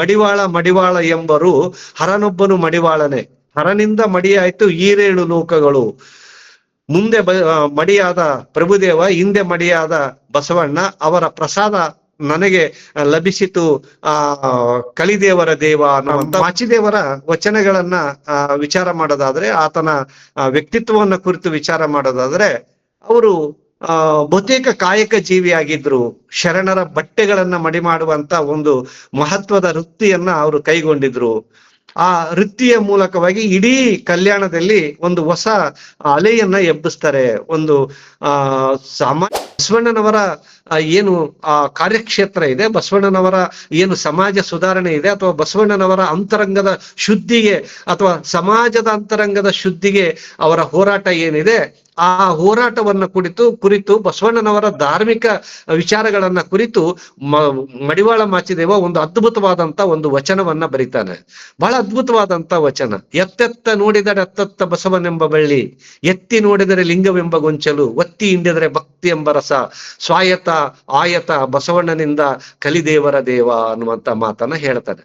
ಮಡಿವಾಳ ಮಡಿವಾಳ ಎಂಬರು ಹರನೊಬ್ಬನು ಮಡಿವಾಳನೆ. ಹರನಿಂದ ಮಡಿಯಾಯ್ತು ಈರೇಳು ಲೋಕಗಳು. ಮುಂದೆ ಮಡಿಯಾದ ಪ್ರಭುದೇವ, ಹಿಂದೆ ಮಡಿಯಾದ ಬಸವಣ್ಣ, ಅವರ ಪ್ರಸಾದ ನನಗೆ ಲಭಿಸಿತು ಆ ಕಲಿದೇವರ ದೇವ ಅನ್ನುವಂತ ಮಾಚಿದೇವರ ವಚನಗಳನ್ನ ವಿಚಾರ ಮಾಡೋದಾದ್ರೆ, ಆತನ ವ್ಯಕ್ತಿತ್ವವನ್ನ ಕುರಿತು ವಿಚಾರ ಮಾಡೋದಾದ್ರೆ, ಅವರು ಬಹುತೇಕ ಕಾಯಕ ಜೀವಿಯಾಗಿದ್ರು. ಶರಣರ ಬಟ್ಟೆಗಳನ್ನ ಮಡಿ ಮಾಡುವಂತ ಒಂದು ಮಹತ್ವದ ವೃತ್ತಿಯನ್ನ ಅವರು ಕೈಗೊಂಡಿದ್ರು. ಆ ವೃತ್ತಿಯ ಮೂಲಕವಾಗಿ ಇಡೀ ಕಲ್ಯಾಣದಲ್ಲಿ ಒಂದು ಹೊಸ ಅಲೆಯನ್ನ ಎಬ್ಬಿಸ್ತಾರೆ. ಒಂದು ಬಸವಣ್ಣನವರ ಏನು ಕಾರ್ಯಕ್ಷೇತ್ರ ಇದೆ, ಬಸವಣ್ಣನವರ ಏನು ಸಮಾಜ ಸುಧಾರಣೆ ಇದೆ, ಅಥವಾ ಬಸವಣ್ಣನವರ ಅಂತರಂಗದ ಶುದ್ಧಿಗೆ ಅಥವಾ ಸಮಾಜದ ಅಂತರಂಗದ ಶುದ್ಧಿಗೆ ಅವರ ಹೋರಾಟ ಏನಿದೆ, ಆ ಹೋರಾಟವನ್ನ ಕುರಿತು ಬಸವಣ್ಣನವರ ಧಾರ್ಮಿಕ ವಿಚಾರಗಳನ್ನ ಕುರಿತು ಮಡಿವಾಳ ಮಾಚಿದೇವ ಒಂದು ಅದ್ಭುತವಾದಂತ ಒಂದು ವಚನವನ್ನ ಬರೀತಾನೆ. ಬಹಳ ಅದ್ಭುತವಾದಂತ ವಚನ. ಎತ್ತೆತ್ತ ನೋಡಿದರೆ ಅತ್ತತ್ತ ಬಸವನೆಂಬ ಬಳ್ಳಿ, ಎತ್ತಿ ನೋಡಿದರೆ ಲಿಂಗವೆಂಬ ಗೊಂಚಲು, ಒತ್ತಿ ಹಿಂಡಿದರೆ ಭಕ್ತಿ ಎಂಬ ರಸ, ಸ್ವಾಯತ ಆಯತ ಬಸವಣ್ಣನಿಂದ ಕಲಿದೇವರ ದೇವ ಅನ್ನುವಂತ ಮಾತನ್ನ ಹೇಳ್ತಾನೆ.